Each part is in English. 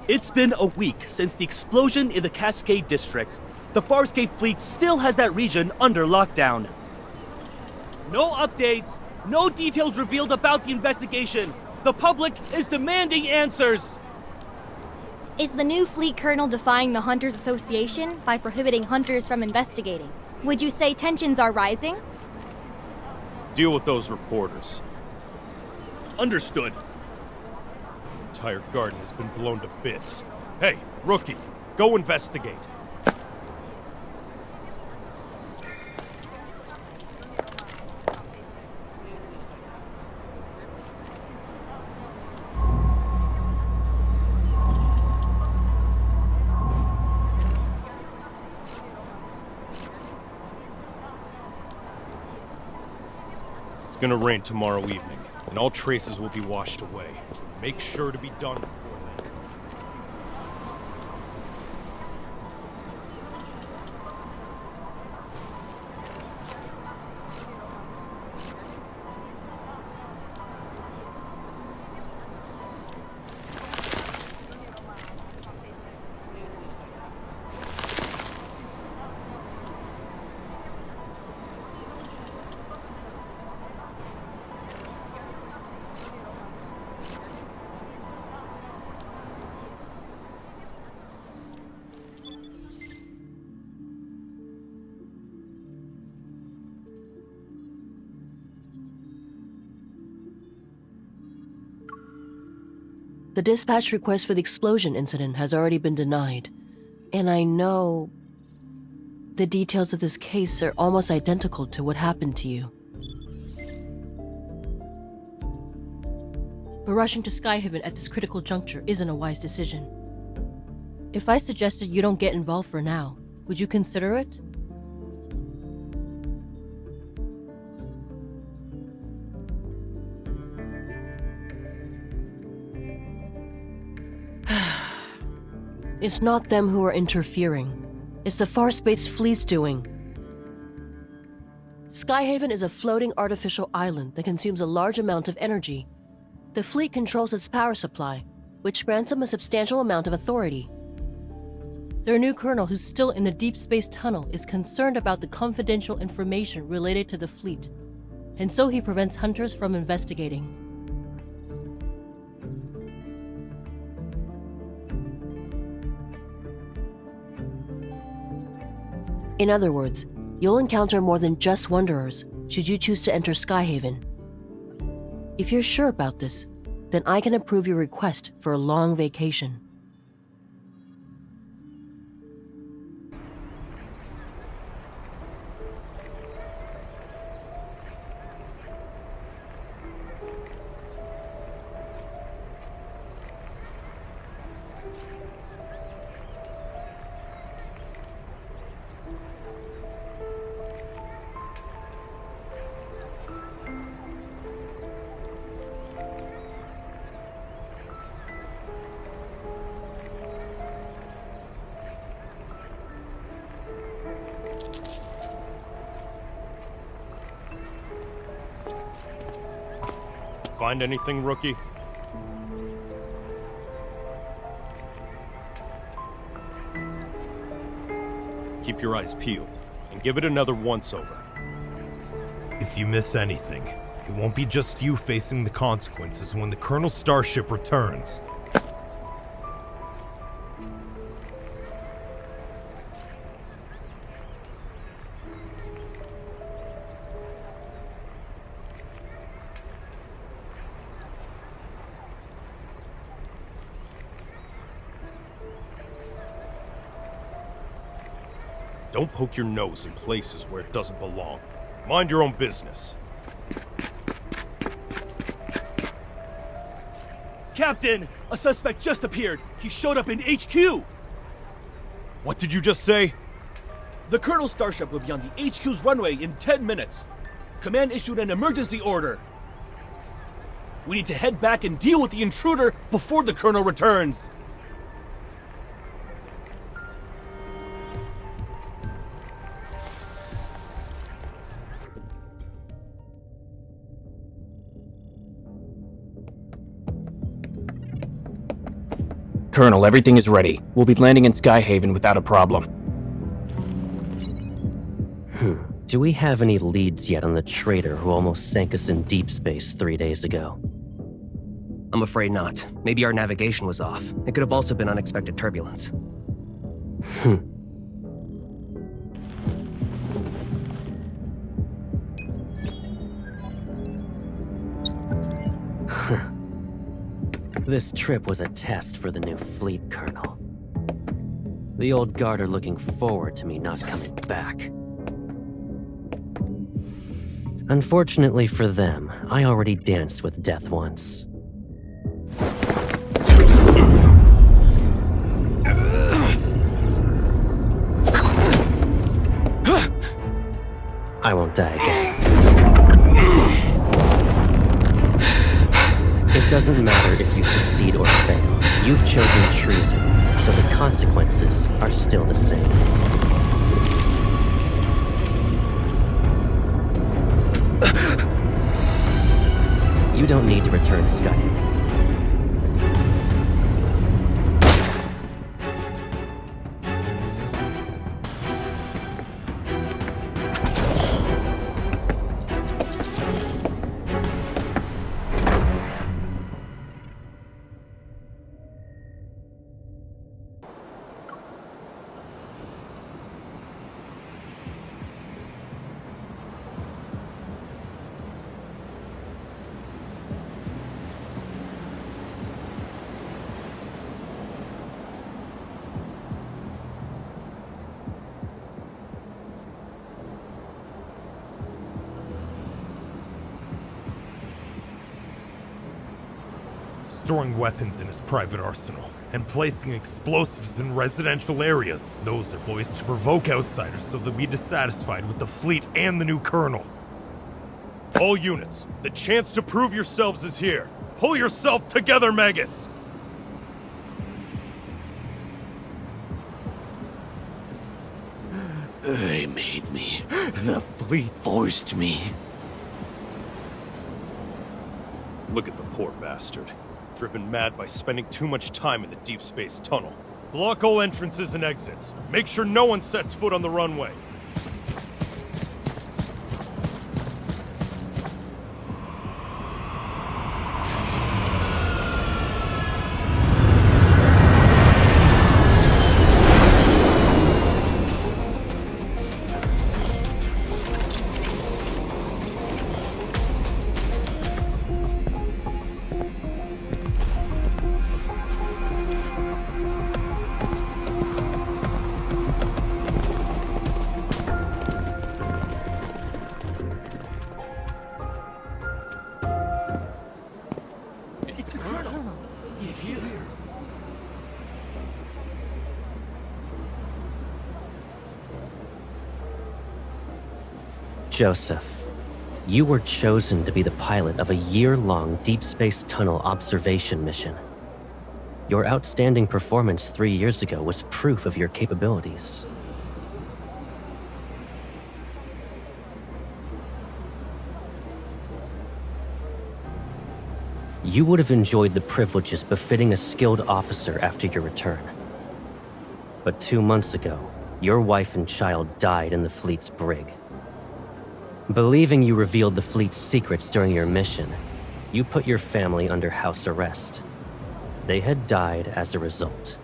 It's been a week since the explosion in the Cascade District. The Farscape fleet still has that region under lockdown. No updates, no details revealed about the investigation. The public is demanding answers. Is the new fleet colonel defying the Hunters Association by prohibiting hunters from investigating? Would you say tensions are rising? Deal with those reporters. Understood. The entire garden has been blown to bits. Hey, rookie, go investigate. It's gonna rain tomorrow evening, and all traces will be washed away. Make sure to be done before then. The dispatch request for the explosion incident has already been denied, and I know the details of this case are almost identical to what happened to you. But rushing to Skyhaven at this critical juncture isn't a wise decision. If I suggested you don't get involved for now, would you consider it? It's not them who are interfering. It's the Farspace fleet's doing. Skyhaven is a floating artificial island that consumes a large amount of energy. The fleet controls its power supply, which grants them a substantial amount of authority. Their new colonel, who's still in the Deepspace tunnel, is concerned about the confidential information related to the fleet, and so he prevents hunters from investigating. In other words, you'll encounter more than just Wanderers should you choose to enter Skyhaven. If you're sure about this, then I can approve your request for a long vacation. Find anything, rookie? Keep your eyes peeled, and give it another once-over. If you miss anything, it won't be just you facing the consequences when the Colonel's starship returns. Don't poke your nose in places where it doesn't belong. Mind your own business. Captain, a suspect just appeared. He showed up in HQ. What did you just say? The Colonel's starship will be on the HQ's runway in 10 minutes. Command issued an emergency order. We need to head back and deal with the intruder before the Colonel returns. Colonel, everything is ready. We'll be landing in Skyhaven without a problem. Do we have any leads yet on the traitor who almost sank us in deep space 3 days ago? I'm afraid not. Maybe our navigation was off. It could have also been unexpected turbulence. This trip was a test for the new fleet colonel. The old guard are looking forward to me not coming back. Unfortunately for them, I already danced with death once. I won't die again. It doesn't matter if you succeed or fail. You've chosen treason, so the consequences are still the same. You don't need to return to Skype. Storing weapons in his private arsenal, and placing explosives in residential areas. Those are poised to provoke outsiders so they'll be dissatisfied with the fleet and the new colonel. All units, the chance to prove yourselves is here. Pull yourself together, maggots! They made me. The fleet forced me. Look at the poor bastard. Driven mad by spending too much time in the deep space tunnel. Block all entrances and exits. Make sure no one sets foot on the runway. Joseph, you were chosen to be the pilot of a year-long deep space tunnel observation mission. Your outstanding performance 3 years ago was proof of your capabilities. You would have enjoyed the privileges befitting a skilled officer after your return. But 2 months ago, your wife and child died in the fleet's brig. Believing you revealed the fleet's secrets during your mission, you put your family under house arrest. They had died as a result.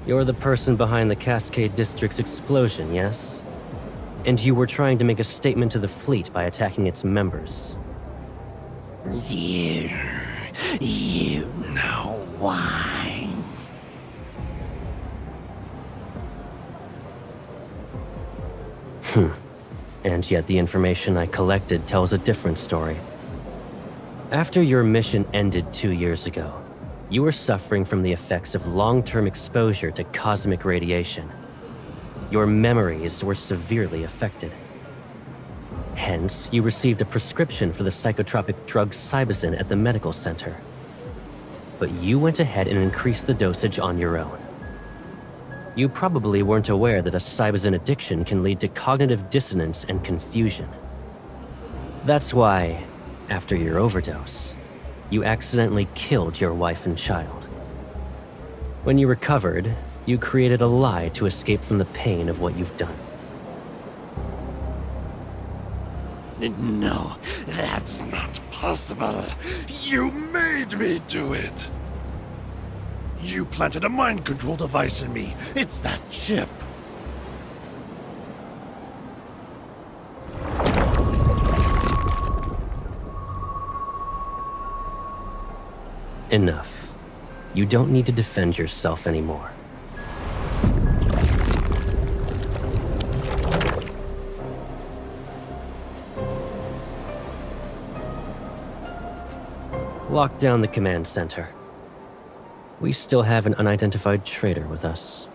You're the person behind the Cascade District's explosion, yes? And you were trying to make a statement to the fleet by attacking its members. You know why. And yet the information I collected tells a different story. After your mission ended 2 years ago, you were suffering from the effects of long-term exposure to cosmic radiation. Your memories were severely affected. Hence, you received a prescription for the psychotropic drug Cybazin at the medical center. But you went ahead and increased the dosage on your own. You probably weren't aware that a Cybazin addiction can lead to cognitive dissonance and confusion. That's why, after your overdose, you accidentally killed your wife and child. When you recovered, you created a lie to escape from the pain of what you've done. No, that's not possible. You made me do it. You planted a mind control device in me. It's that chip. Enough. You don't need to defend yourself anymore. Lock down the command center. We still have an unidentified traitor with us.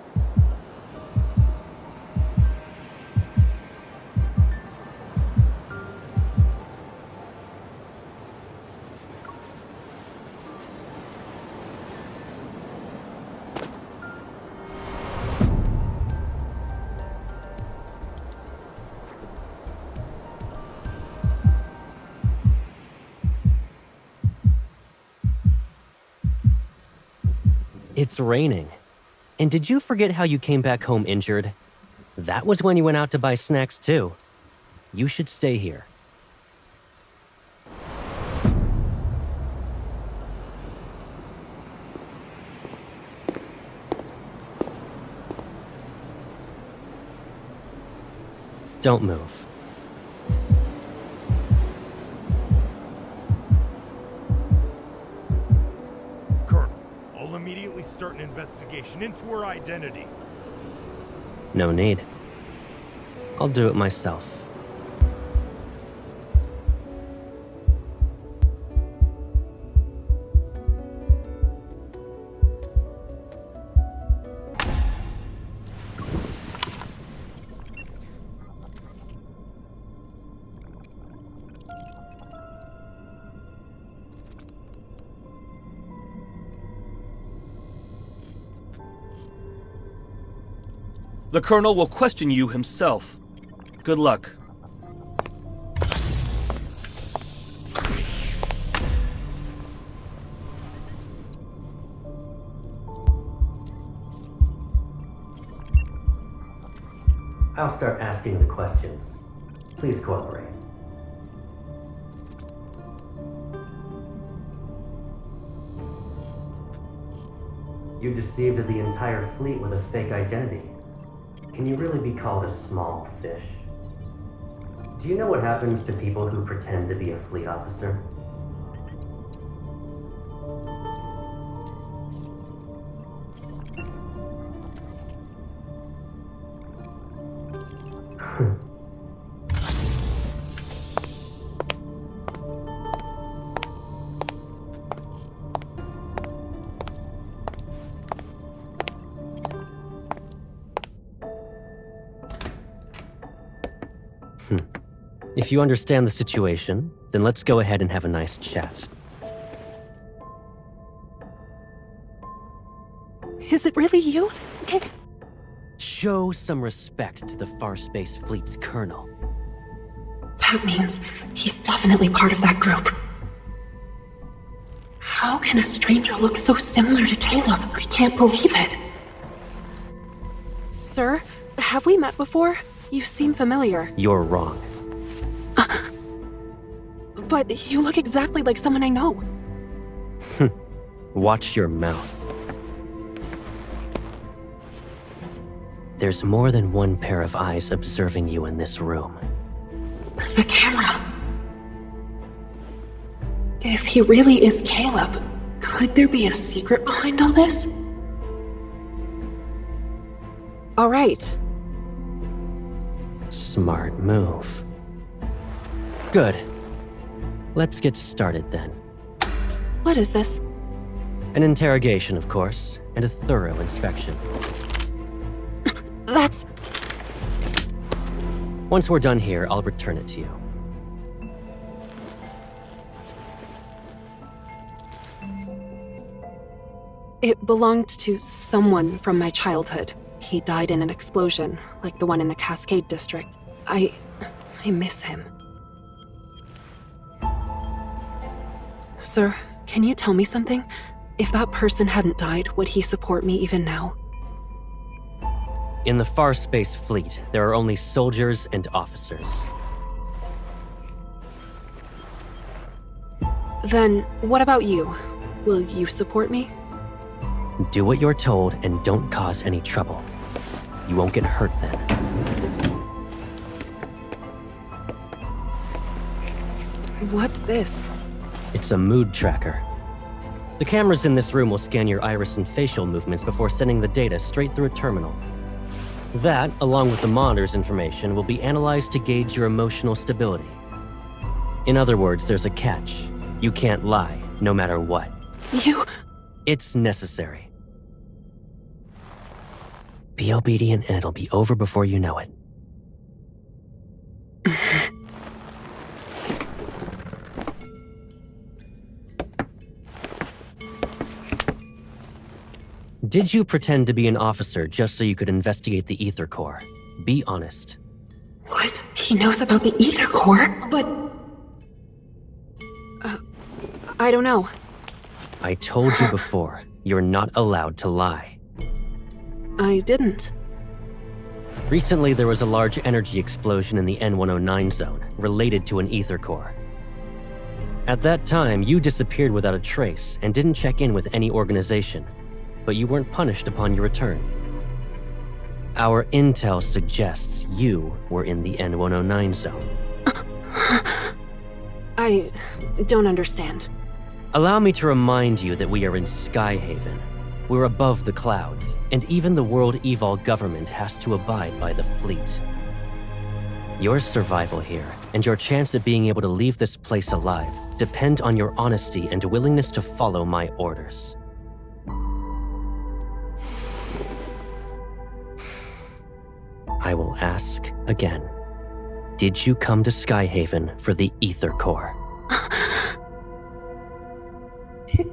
It's raining. And did you forget how you came back home injured? That was when you went out to buy snacks too. You should stay here. Don't move. I'll immediately start an investigation into her identity. No need. I'll do it myself. The Colonel will question you himself. Good luck. I'll start asking the questions. Please cooperate. You deceived the entire fleet with a fake identity. Can you really be called a small fish? Do you know what happens to people who pretend to be a fleet officer? If you understand the situation, then let's go ahead and have a nice chat. Is it really you? Show some respect to the Farspace Fleet's colonel. That means he's definitely part of that group. How can a stranger look so similar to Caleb? I can't believe it. Sir, have we met before? You seem familiar. You're wrong. But you look exactly like someone I know. Watch your mouth. There's more than one pair of eyes observing you in this room. The camera. If he really is Caleb, could there be a secret behind all this? All right. Smart move. Good. Let's get started then. What is this? An interrogation, of course, and a thorough inspection. That's... Once we're done here, I'll return it to you. It belonged to someone from my childhood. He died in an explosion, like the one in the Cascade District. I miss him. Sir, can you tell me something? If that person hadn't died, would he support me even now? In the Far Space Fleet, there are only soldiers and officers. Then, what about you? Will you support me? Do what you're told and don't cause any trouble. You won't get hurt then. What's this? It's a mood tracker. The cameras in this room will scan your iris and facial movements before sending the data straight through a terminal. That, along with the monitor's information, will be analyzed to gauge your emotional stability. In other words, there's a catch. You can't lie, no matter what. You... It's necessary. Be obedient and it'll be over before you know it. Did you pretend to be an officer just so you could investigate the Ether Core? Be honest. What? He knows about the Ether Core? But... I don't know. I told you before, you're not allowed to lie. I didn't. Recently, there was a large energy explosion in the N109 zone, related to an Ether Core. At that time, you disappeared without a trace and didn't check in with any organization, but you weren't punished upon your return. Our intel suggests you were in the N109 zone. I don't understand. Allow me to remind you that we are in Skyhaven. We're above the clouds, and even the World Evol government has to abide by the fleet. Your survival here, and your chance at being able to leave this place alive, depend on your honesty and willingness to follow my orders. I will ask again. Did you come to Skyhaven for the Ether Core?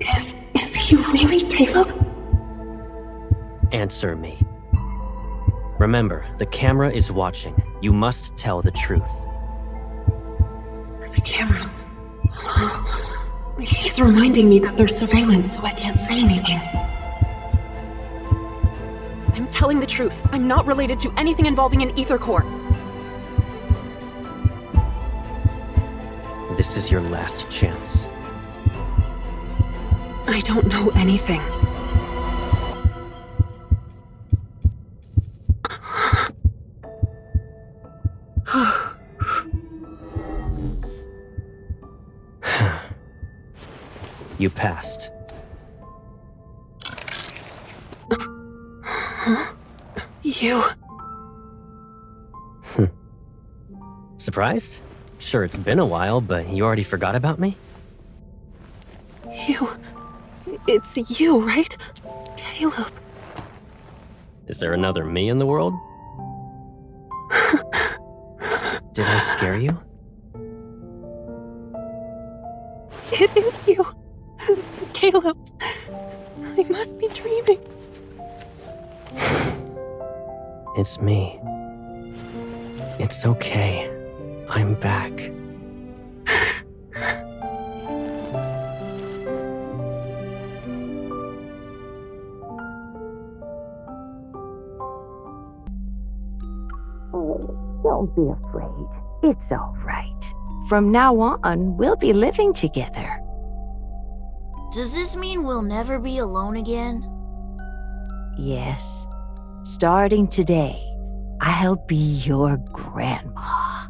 Is he really Caleb? Answer me. Remember, the camera is watching. You must tell the truth. The camera. He's reminding me that there's surveillance, so I can't say anything. I'm telling the truth. I'm not related to anything involving an Ether Core. This is your last chance. I don't know anything. You passed. You... Surprised? Sure, it's been a while, but you already forgot about me? It's you, right? Caleb. Is there another me in the world? Did I scare you? It is you. Caleb. I must be dreaming. It's me. It's okay. I'm back. Don't be afraid. It's all right. From now on, we'll be living together. Does this mean we'll never be alone again? Yes. Starting today, I'll be your grandma.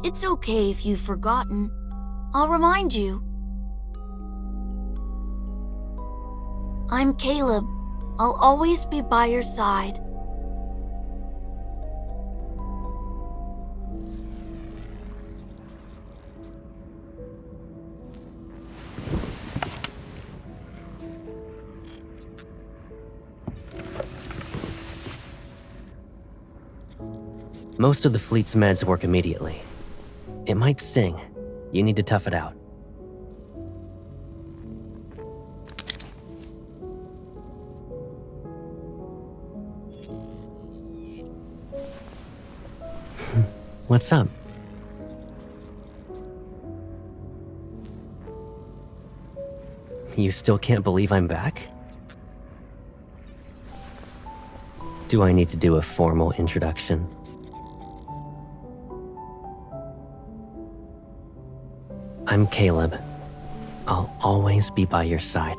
It's okay if you've forgotten. I'll remind you. I'm Caleb. I'll always be by your side. Most of the fleet's meds work immediately. It might sting. You need to tough it out. What's up? You still can't believe I'm back? Do I need to do a formal introduction? I'm Caleb. I'll always be by your side.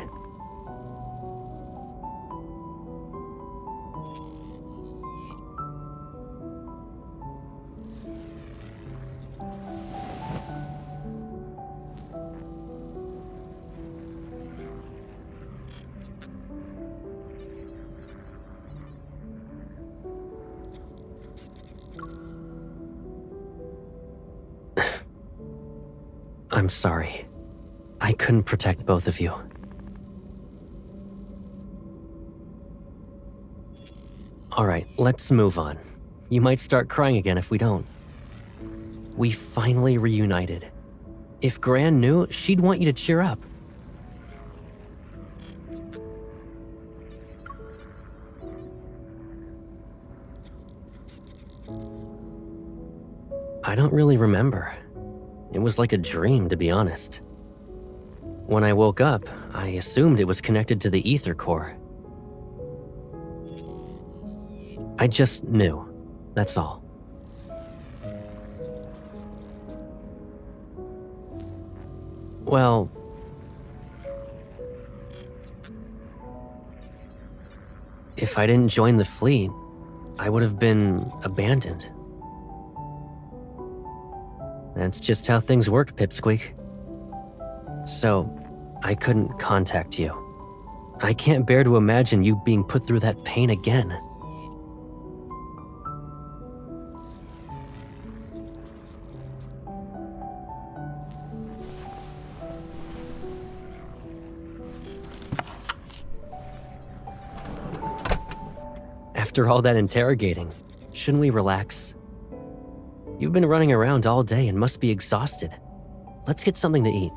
I'm sorry. I couldn't protect both of you. Alright, let's move on. You might start crying again if we don't. We finally reunited. If Gran knew, she'd want you to cheer up. I don't really remember. It was like a dream, to be honest. When I woke up, I assumed it was connected to the ether core. I just knew. That's all. Well... if I didn't join the fleet, I would have been abandoned. That's just how things work, Pipsqueak. So, I couldn't contact you. I can't bear to imagine you being put through that pain again. After all that interrogating, shouldn't we relax? You've been running around all day and must be exhausted. Let's get something to eat.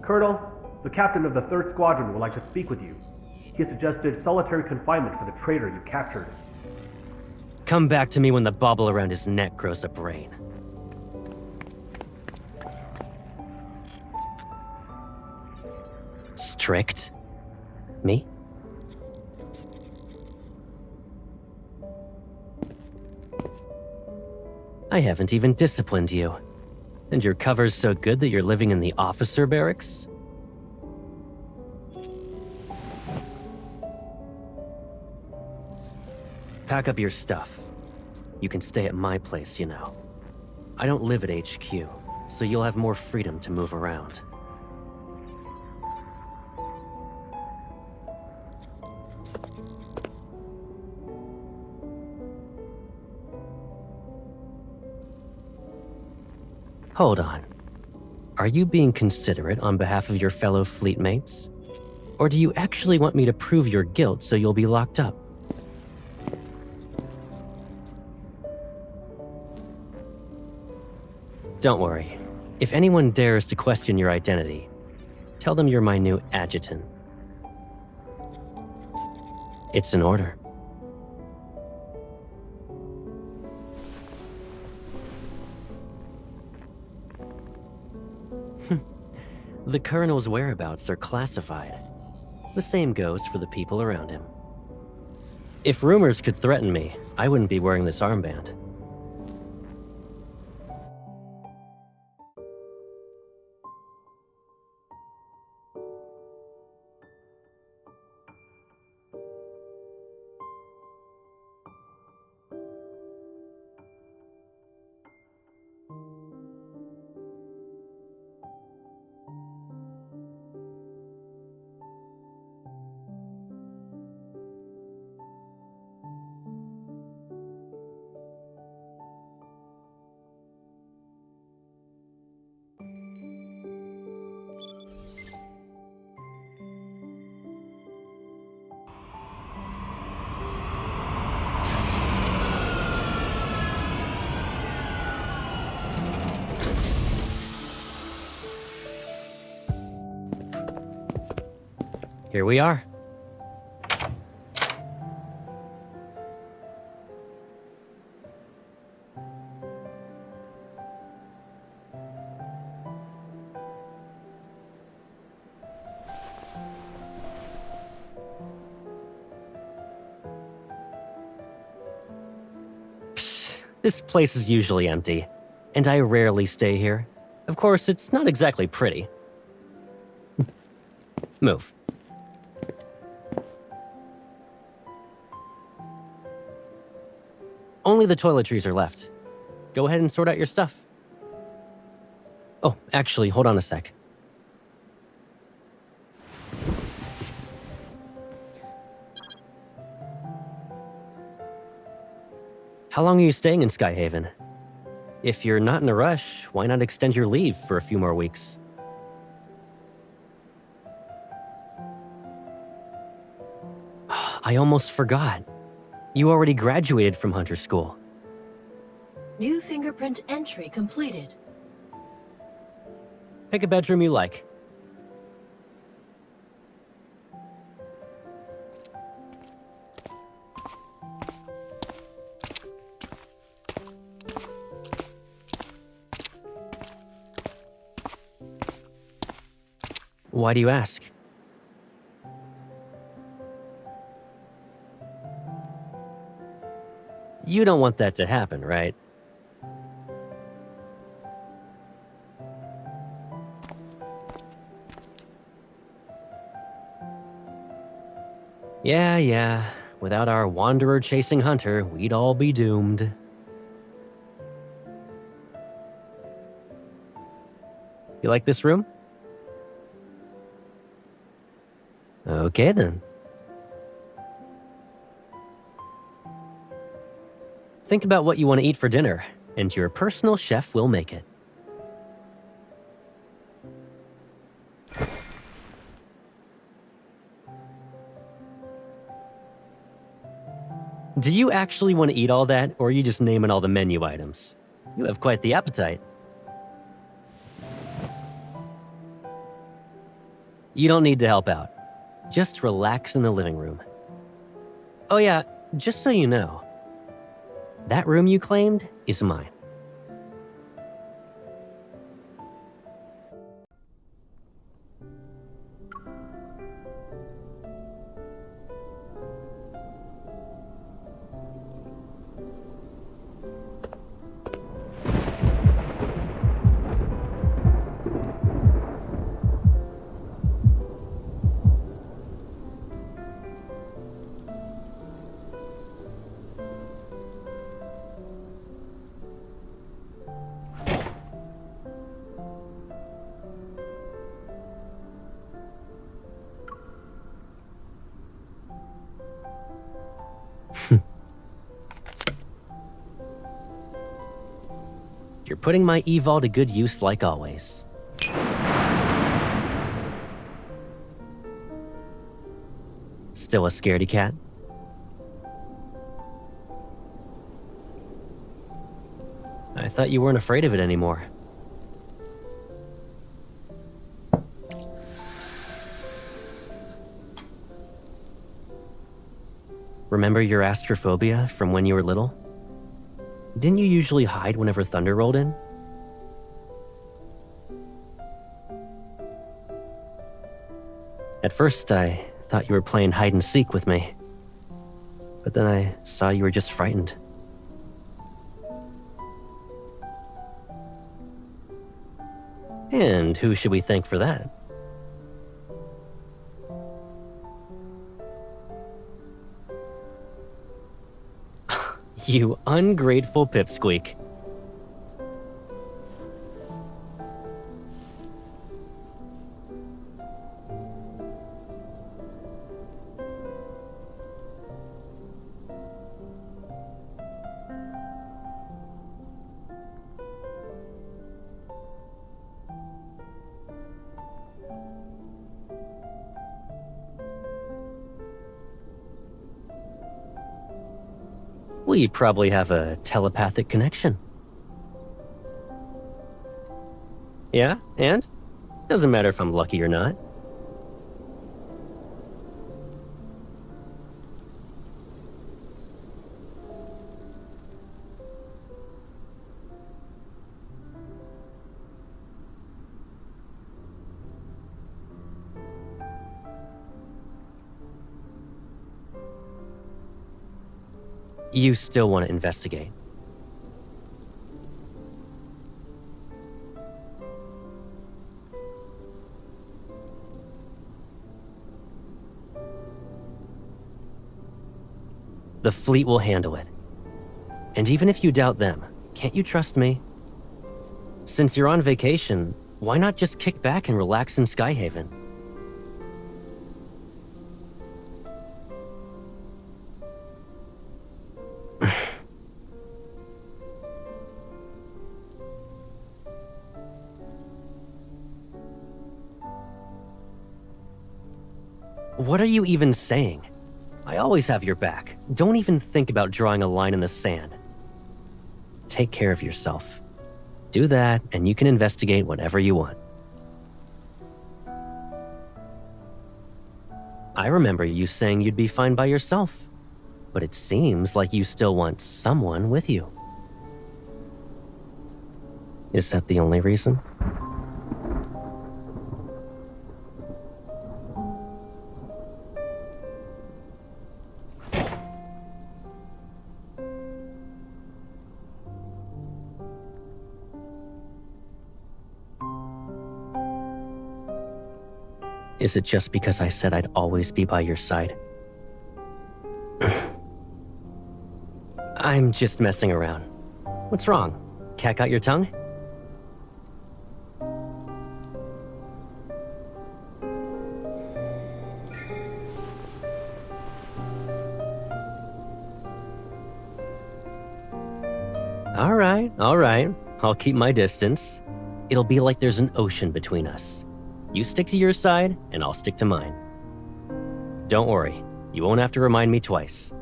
Colonel, the captain of the 3rd Squadron would like to speak with you. He suggested solitary confinement for the traitor you captured. Come back to me when the bauble around his neck grows a brain. Strict? Me? I haven't even disciplined you. And your cover's so good that you're living in the officer barracks? Pack up your stuff. You can stay at my place, you know. I don't live at HQ, so you'll have more freedom to move around. Hold on. Are you being considerate on behalf of your fellow fleetmates? Or do you actually want me to prove your guilt so you'll be locked up? Don't worry. If anyone dares to question your identity, tell them you're my new adjutant. It's an order. The Colonel's whereabouts are classified. The same goes for the people around him. If rumors could threaten me, I wouldn't be wearing this armband. Here we are. This place is usually empty, and I rarely stay here. Of course, it's not exactly pretty. Move. Only the toiletries are left. Go ahead and sort out your stuff. Oh, actually, hold on a sec. How long are you staying in Skyhaven? If you're not in a rush, why not extend your leave for a few more weeks? I almost forgot. You already graduated from Hunter School. New fingerprint entry completed. Pick a bedroom you like. Why do you ask? You don't want that to happen, right? Yeah. Without our wanderer chasing Hunter, we'd all be doomed. You like this room? Okay then. Think about what you want to eat for dinner, and your personal chef will make it. Do you actually want to eat all that, or are you just naming all the menu items? You have quite the appetite. You don't need to help out. Just relax in the living room. Oh yeah, just so you know, that room you claimed is mine. You're putting my evol to good use like always. Still a scaredy cat? I thought you weren't afraid of it anymore. Remember your astrophobia from when you were little? Didn't you usually hide whenever thunder rolled in? At first, I thought you were playing hide and seek with me. But then I saw you were just frightened. And who should we thank for that? You ungrateful pipsqueak. We probably have a telepathic connection. Yeah, and? Doesn't matter if I'm lucky or not. You still want to investigate. The fleet will handle it. And even if you doubt them, can't you trust me? Since you're on vacation, why not just kick back and relax in Skyhaven? What are you even saying? I always have your back. Don't even think about drawing a line in the sand. Take care of yourself. Do that, and you can investigate whatever you want. I remember you saying you'd be fine by yourself, but it seems like you still want someone with you. Is that the only reason? Is it just because I said I'd always be by your side? I'm just messing around. What's wrong? Cat got your tongue? All right. I'll keep my distance. It'll be like there's an ocean between us. You stick to your side, and I'll stick to mine. Don't worry, you won't have to remind me twice.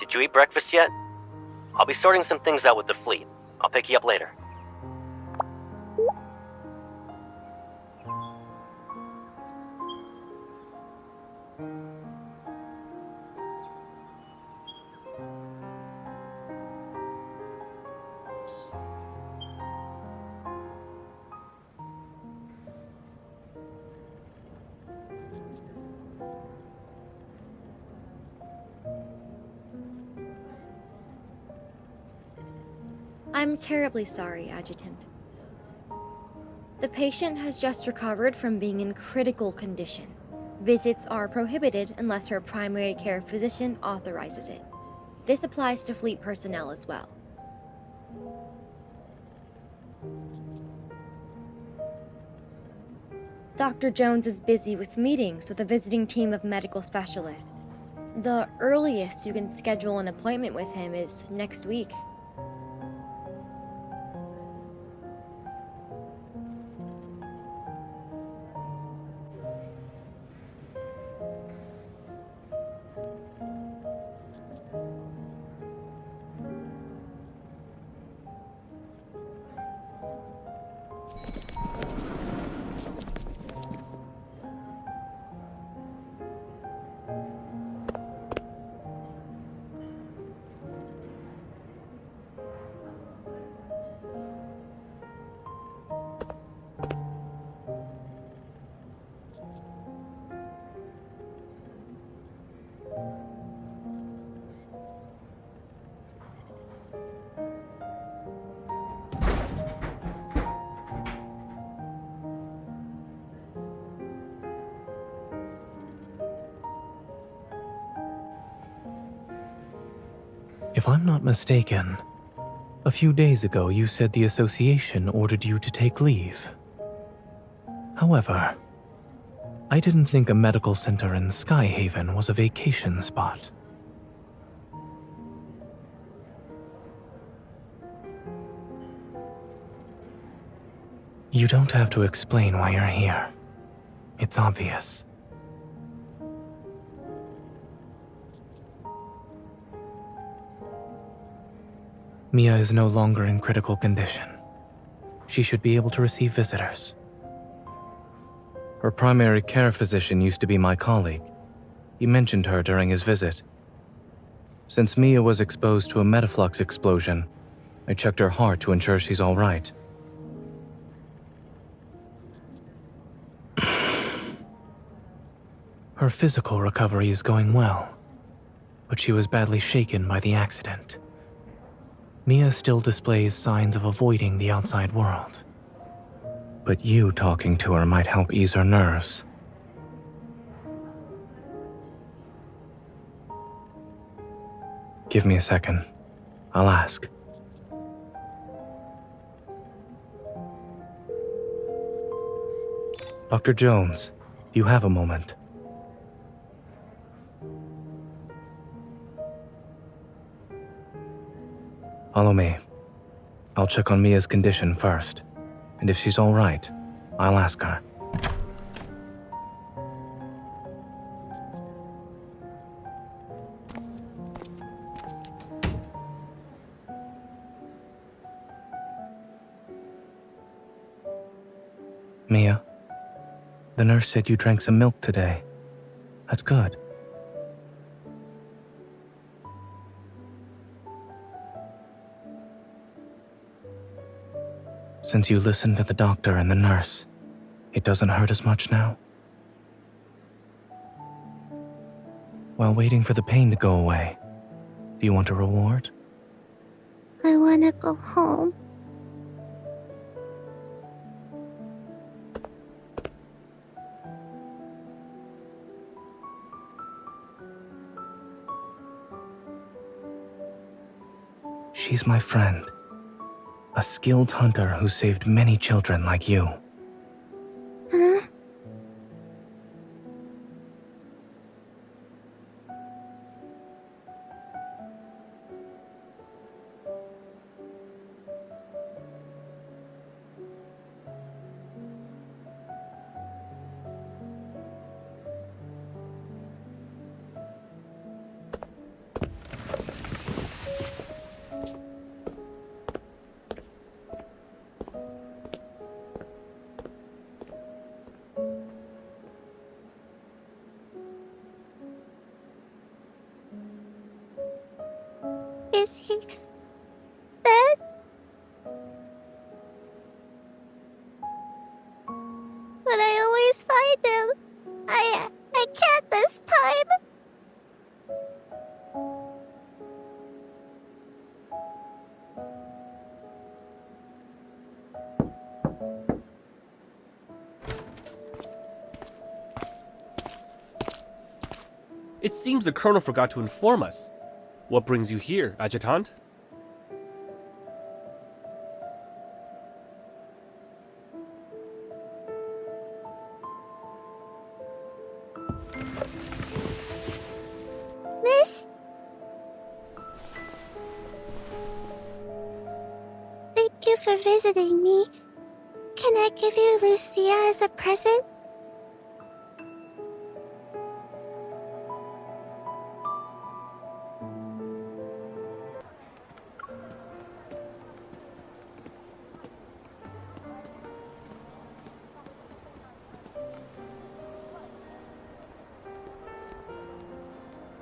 Did you eat breakfast yet? I'll be sorting some things out with the fleet. I'll pick you up later. I'm terribly sorry, Adjutant. The patient has just recovered from being in critical condition. Visits are prohibited unless her primary care physician authorizes it. This applies to fleet personnel as well. Dr. Jones is busy with meetings with a visiting team of medical specialists. The earliest you can schedule an appointment with him is next week. If I'm not mistaken, a few days ago you said the association ordered you to take leave. However, I didn't think a medical center in Skyhaven was a vacation spot. You don't have to explain why you're here. It's obvious. Mia is no longer in critical condition. She should be able to receive visitors. Her primary care physician used to be my colleague, He mentioned her during his visit. Since Mia was exposed to a metaflux explosion, I checked her heart to ensure she's all right. Her physical recovery is going well, but she was badly shaken by the accident. Mia still displays signs of avoiding the outside world. But you talking to her might help ease her nerves. Give me a second. I'll ask. Dr. Jones, do you have a moment? Follow me. I'll check on Mia's condition first, and if she's all right, I'll ask her. Mia, the nurse said you drank some milk today. That's good. Since you listened to the doctor and the nurse, it doesn't hurt as much now? While waiting for the pain to go away, do you want a reward? I wanna go home. She's my friend. A skilled hunter who saved many children like you. Huh? Is he dead? But I always find him. I can't this time. It seems the Colonel forgot to inform us. What brings you here, Adjutant? Miss? Thank you for visiting me. Can I give you Lucia as a present?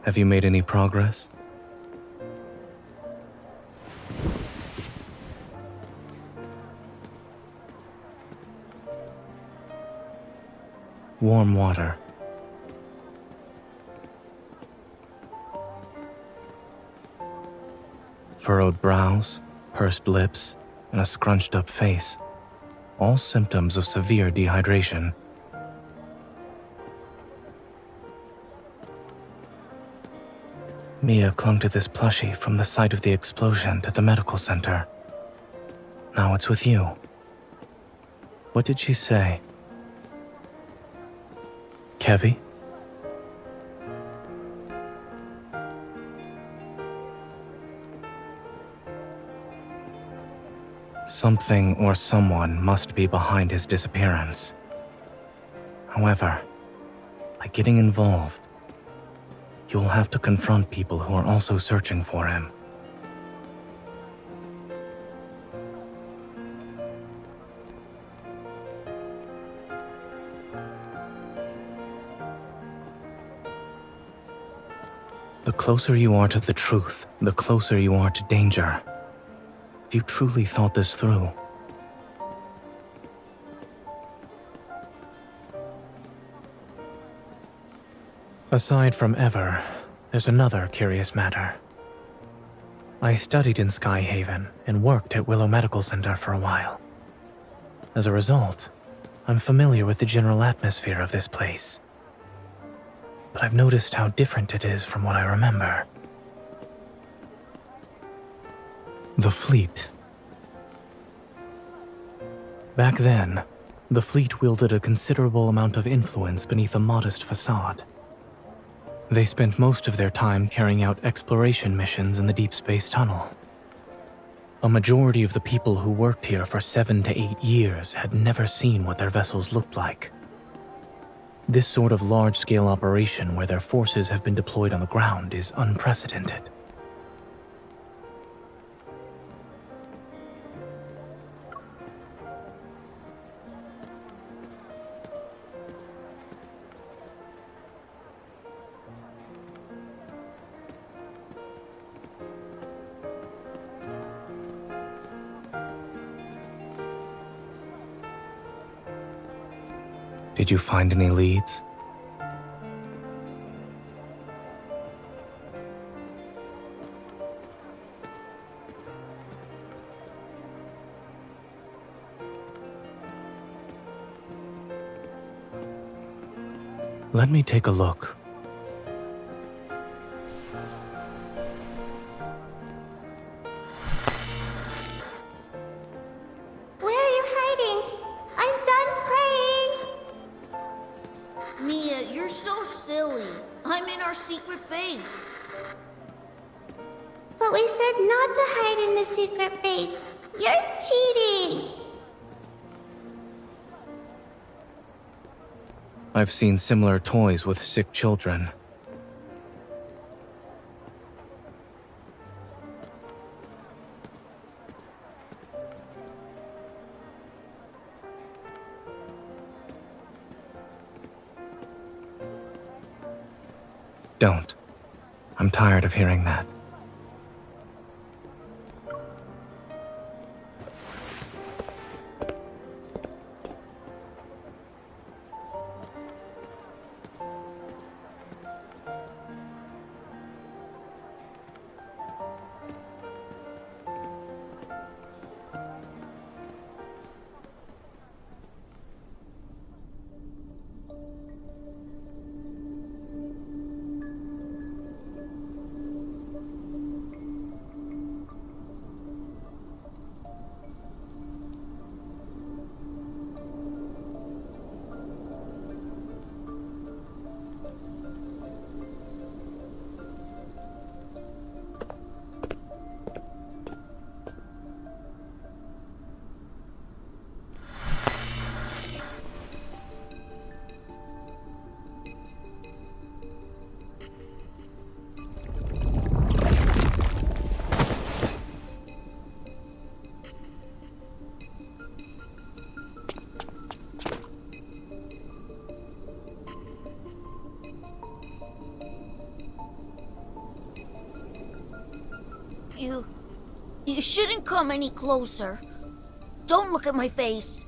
Have you made any progress? Warm water. Furrowed brows, pursed lips, and a scrunched up face. All symptoms of severe dehydration. Mia clung to this plushie from the site of the explosion to the medical center. Now it's with you. What did she say? Kevi? Something or someone must be behind his disappearance. However, by getting involved, you'll have to confront people who are also searching for him. The closer you are to the truth, the closer you are to danger. If you truly thought this through. Aside from Ever, there's another curious matter. I studied in Skyhaven and worked at Willow Medical Center for a while. As a result, I'm familiar with the general atmosphere of this place. But I've noticed how different it is from what I remember. The fleet. Back then, the fleet wielded a considerable amount of influence beneath a modest facade. They spent most of their time carrying out exploration missions in the Deepspace tunnel. A majority of the people who worked here for 7 to 8 years had never seen what their vessels looked like. This sort of large-scale operation where their forces have been deployed on the ground is unprecedented. Did you find any leads? Let me take a look. Where are you hiding? I'm done playing! Mia, you're so silly. I'm in our secret base. But we said not to hide in the secret base. You're cheating! I've seen similar toys with sick children. Don't. I'm tired of hearing that. You shouldn't come any closer. Don't look at my face.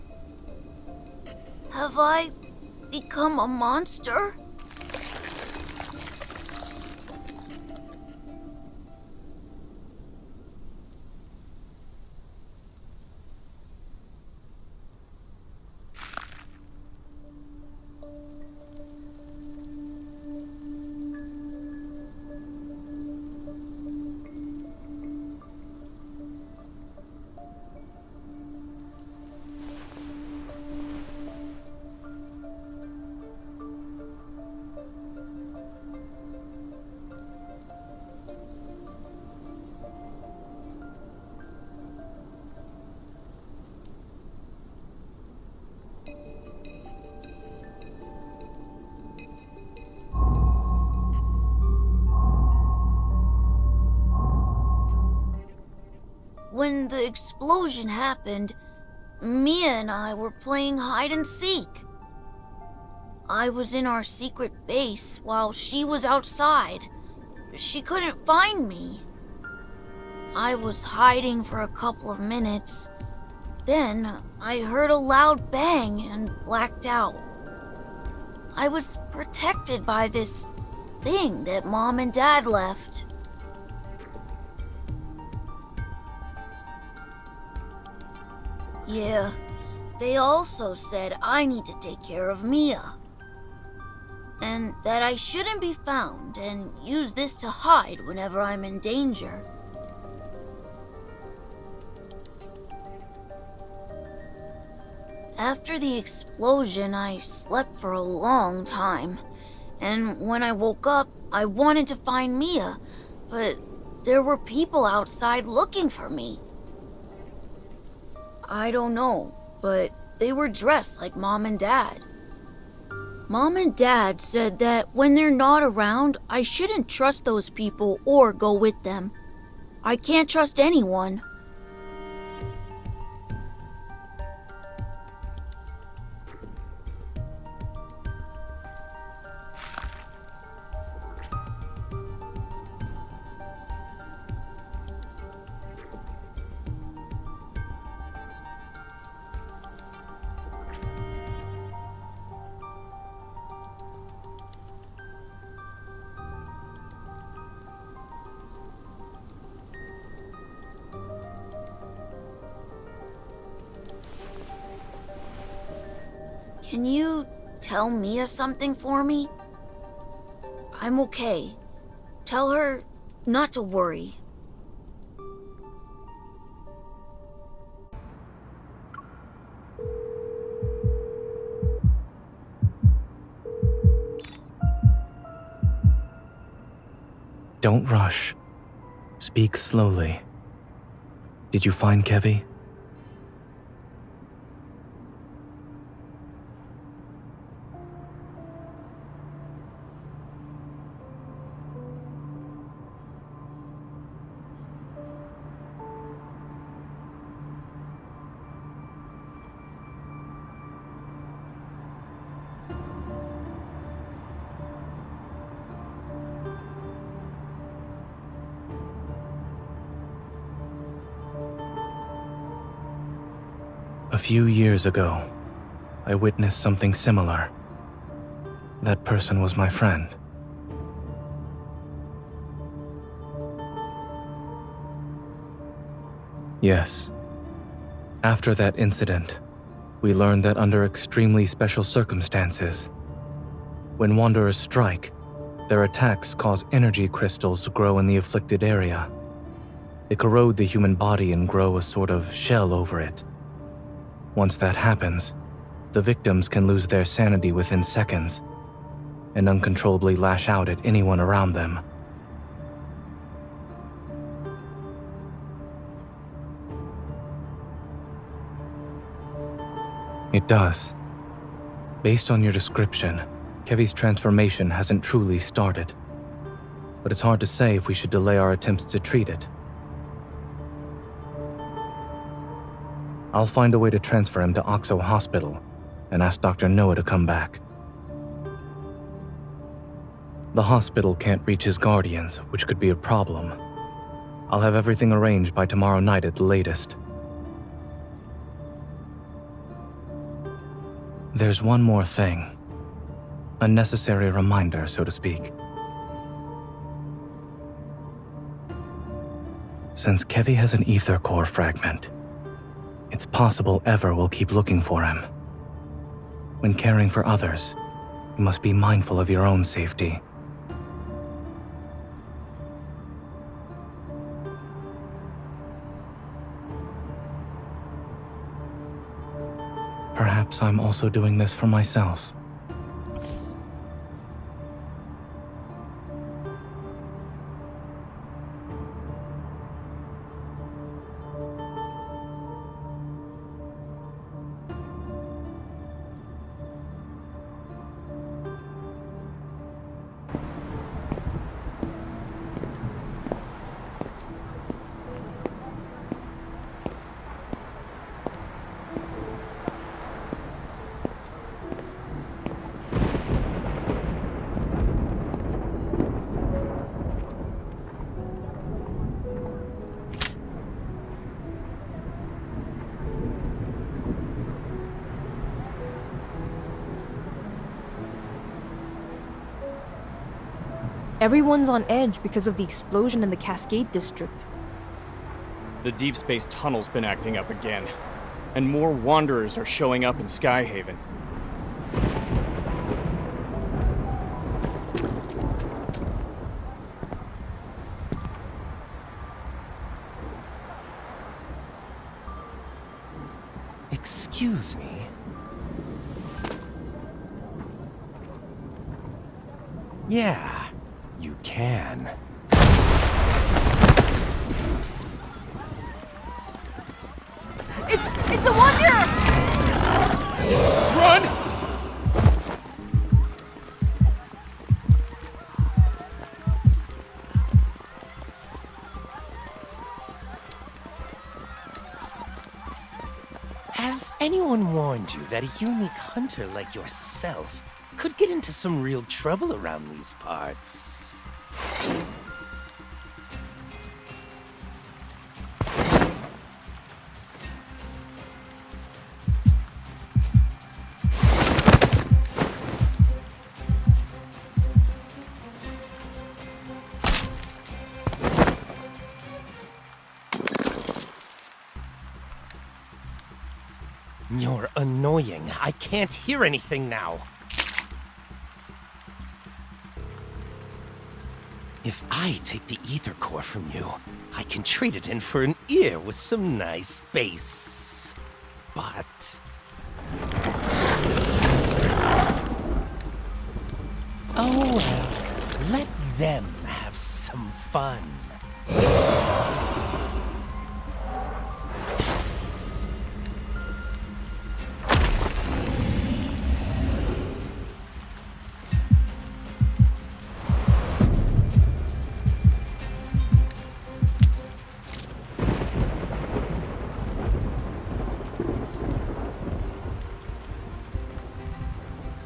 Have I become a monster? When the explosion happened, Mia and I were playing hide and seek. I was in our secret base while she was outside. she couldn't find me. I was hiding for a couple of minutes. Then I heard a loud bang and blacked out. I was protected by this thing that Mom and Dad left. Yeah, they also said I need to take care of Mia. And that I shouldn't be found and use this to hide whenever I'm in danger. After the explosion, I slept for a long time. And when I woke up, I wanted to find Mia, but there were people outside looking for me. I don't know, but they were dressed like Mom and Dad. Mom and Dad said that when they're not around, I shouldn't trust those people or go with them. I can't trust anyone. Can you tell Mia something for me? I'm okay. Tell her not to worry. Don't rush. Speak slowly. Did you find Kevi? A few years ago, I witnessed something similar. That person was my friend. Yes. After that incident, we learned that under extremely special circumstances, when Wanderers strike, their attacks cause energy crystals to grow in the afflicted area. They corrode the human body and grow a sort of shell over it. Once that happens, the victims can lose their sanity within seconds and uncontrollably lash out at anyone around them. It does. Based on your description, Kevi's transformation hasn't truly started, but it's hard to say if we should delay our attempts to treat it. I'll find a way to transfer him to Oxo Hospital and ask Dr. Noah to come back. The hospital can't reach his guardians, which could be a problem. I'll have everything arranged by tomorrow night at the latest. There's one more thing. A necessary reminder, so to speak. Since Kevi has an ether core fragment, it's possible Ever will keep looking for him. When caring for others, you must be mindful of your own safety. Perhaps I'm also doing this for myself. Everyone's on edge because of the explosion in the Cascade District. The Deepspace tunnel's been acting up again, and more wanderers are showing up in Skyhaven. Excuse me. Yeah, you can. It's a wonder! Run! Has anyone warned you that a unique hunter like yourself could get into some real trouble around these parts? You're annoying. I can't hear anything now. If I take the ether core from you, I can trade it in for an ear with some nice bass. But... oh well, let them have some fun.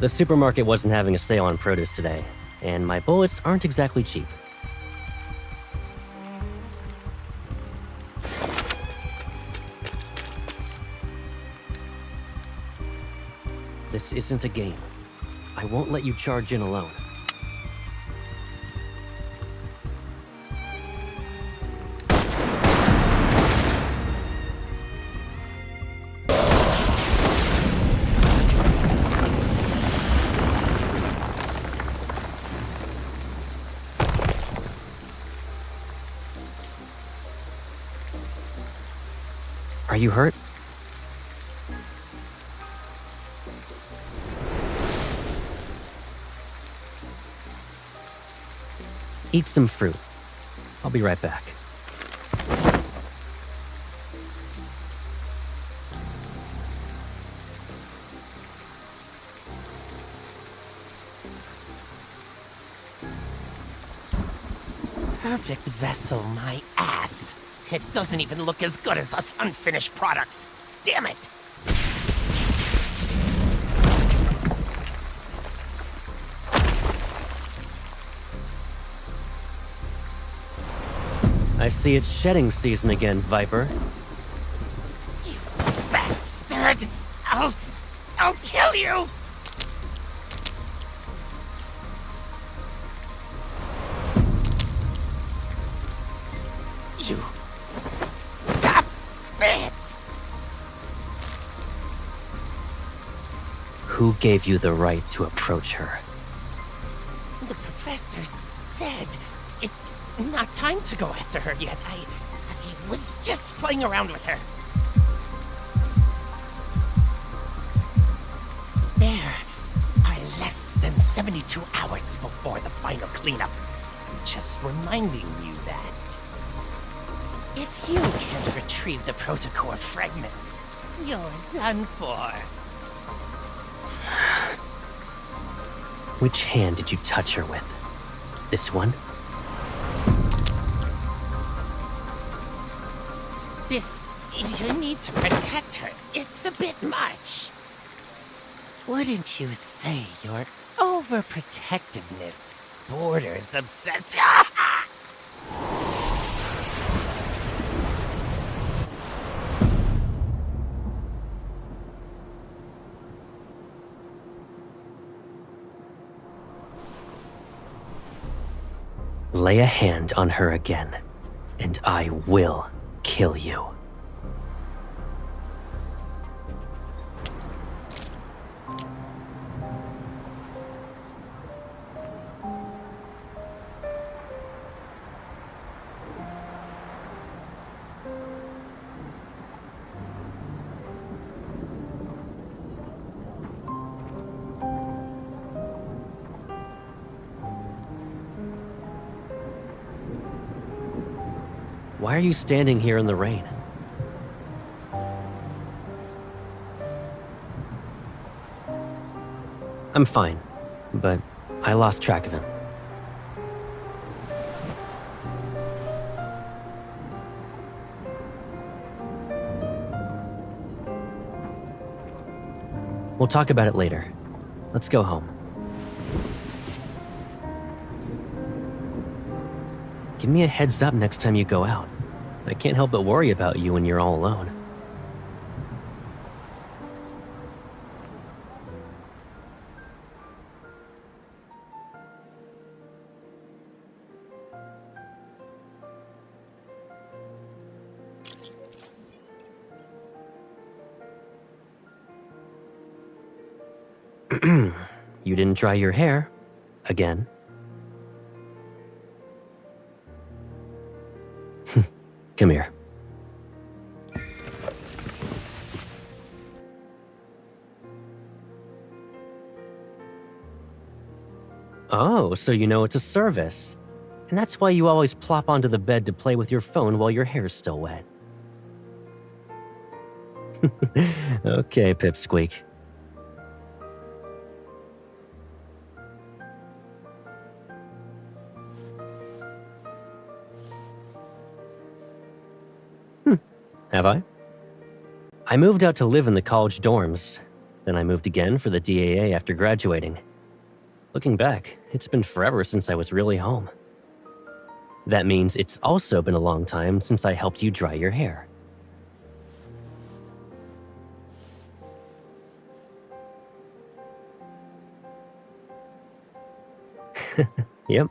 The supermarket wasn't having a sale on produce today, and my bullets aren't exactly cheap. This isn't a game. I won't let you charge in alone. Are you hurt? Eat some fruit. I'll be right back. Perfect vessel, my ass. It doesn't even look as good as us unfinished products. Damn it! I see it's shedding season again, Viper. You bastard! I'll kill you! You... stop it! Who gave you the right to approach her? The professor said it's not time to go after her yet. I was just playing around with her. There are less than 72 hours before the final cleanup. Just reminding you that. If you can't retrieve the protocore fragments, you're done for. Which hand did you touch her with? This one? This... you need to protect her. It's a bit much. Wouldn't you say your overprotectiveness borders obsession? Lay a hand on her again, and I will kill you. Why are you standing here in the rain? I'm fine, but I lost track of him. We'll talk about it later. Let's go home. Give me a heads up next time you go out. I can't help but worry about you when you're all alone. You didn't dry your hair. Again. Come here. Oh, so you know it's a service. And that's why you always plop onto the bed to play with your phone while your hair's still wet. Okay, Pipsqueak. Have I? I moved out to live in the college dorms. Then I moved again for the DAA after graduating. Looking back, it's been forever since I was really home. That means it's also been a long time since I helped you dry your hair. Yep.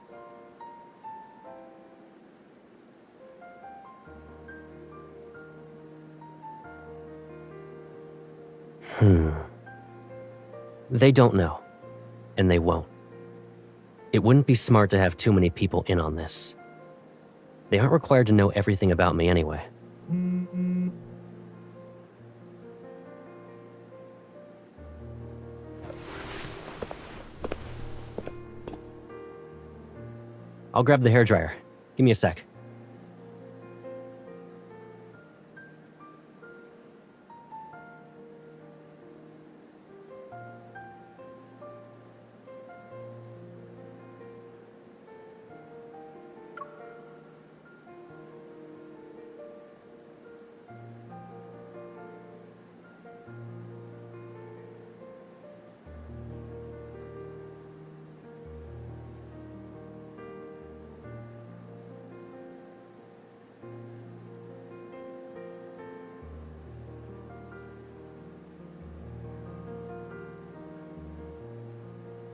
They don't know, and they won't. It wouldn't be smart to have too many people in on this. They aren't required to know everything about me anyway. I'll grab the hairdryer. Give me a sec.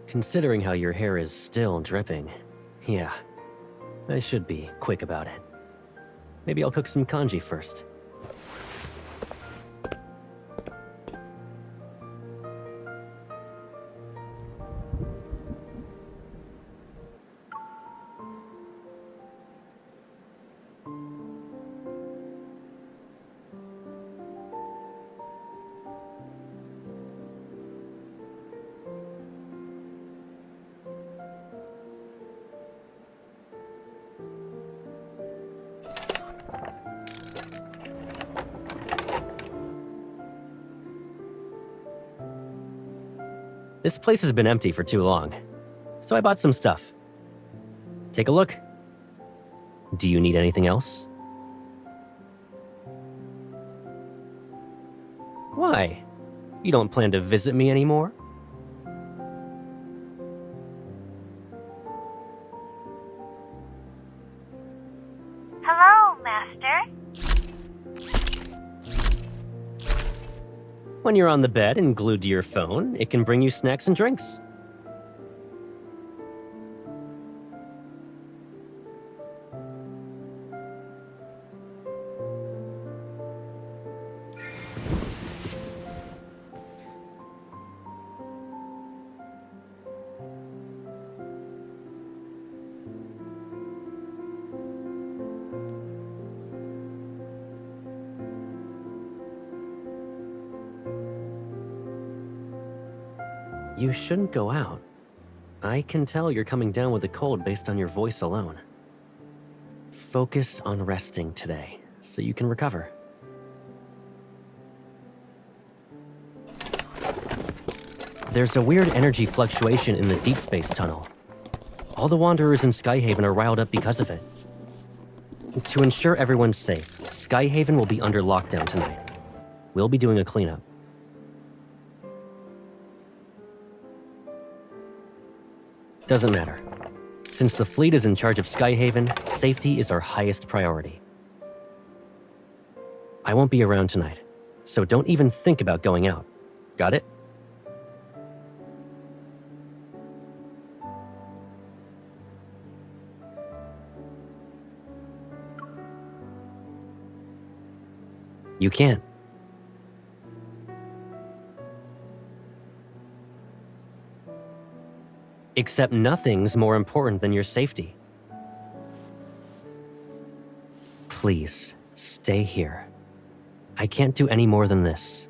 Considering how your hair is still dripping, yeah, I should be quick about it. Maybe I'll cook some kanji first. This place has been empty for too long, so I bought some stuff. Take a look. Do you need anything else? Why? You don't plan to visit me anymore? Hello, Master. When you're on the bed and glued to your phone, it can bring you snacks and drinks. You shouldn't go out. I can tell you're coming down with a cold based on your voice alone. Focus on resting today, so you can recover. There's a weird energy fluctuation in the Deepspace tunnel. All the Wanderers in Skyhaven are riled up because of it. To ensure everyone's safe, Skyhaven will be under lockdown tonight. We'll be doing a cleanup. Doesn't matter. Since the fleet is in charge of Skyhaven, safety is our highest priority. I won't be around tonight, so don't even think about going out. Got it? You can't. Except nothing's more important than your safety. Please, stay here. I can't do any more than this.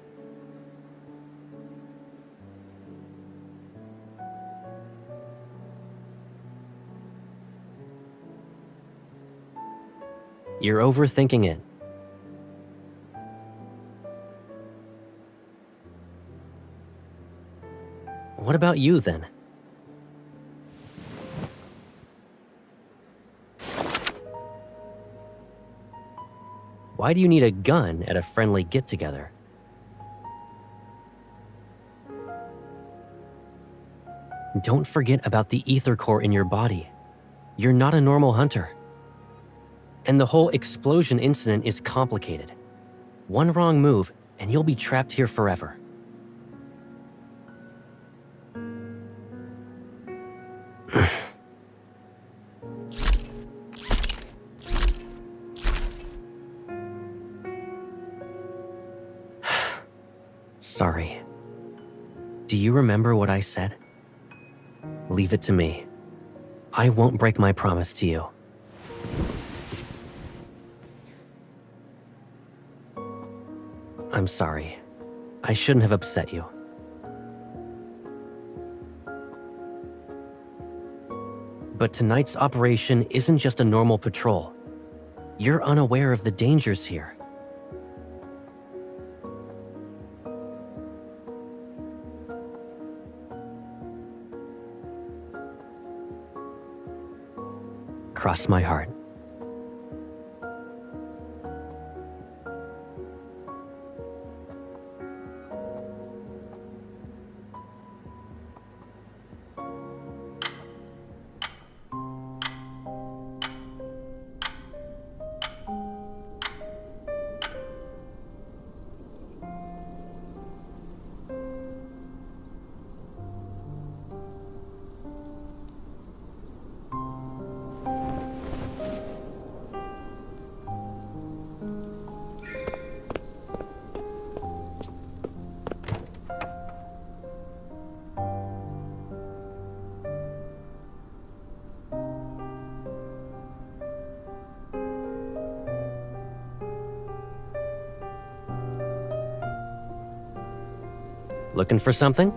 You're overthinking it. What about you, then? Why do you need a gun at a friendly get-together? Don't forget about the ether core in your body. You're not a normal hunter. And the whole explosion incident is complicated. One wrong move, and you'll be trapped here forever. Sorry. Do you remember what I said? Leave it to me. I won't break my promise to you. I'm sorry. I shouldn't have upset you. But tonight's operation isn't just a normal patrol. You're unaware of the dangers here. Cross my heart. Looking for something?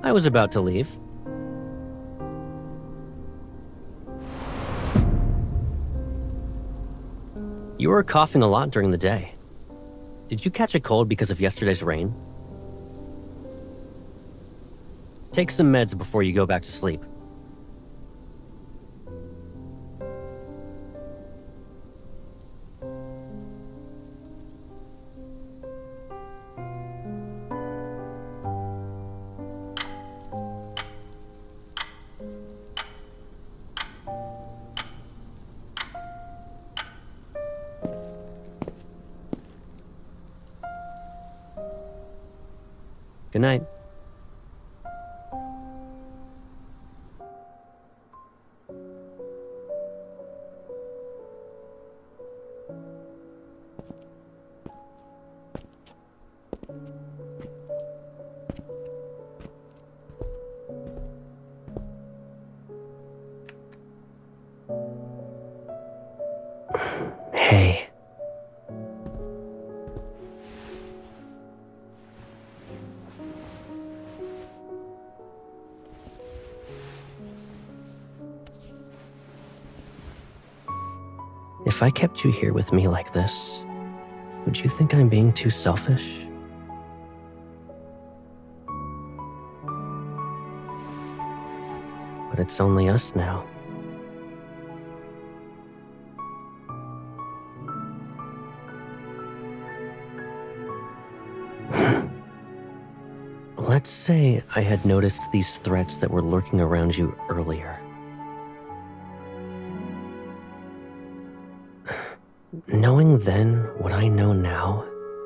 I was about to leave. You were coughing a lot during the day. Did you catch a cold because of yesterday's rain? Take some meds before you go back to sleep. Good night. Hey, If I kept you here with me like this, would you think I'm being too selfish? But it's only us now. Let's say I had noticed these threats that were lurking around you earlier. Knowing then what I know now,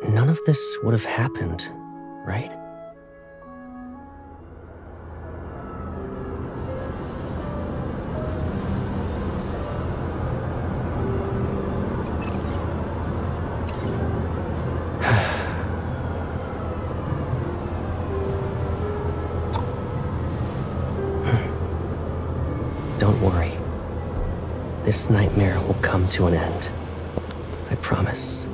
none of this would have happened, right? Don't worry. This nightmare will come to an end. I promise.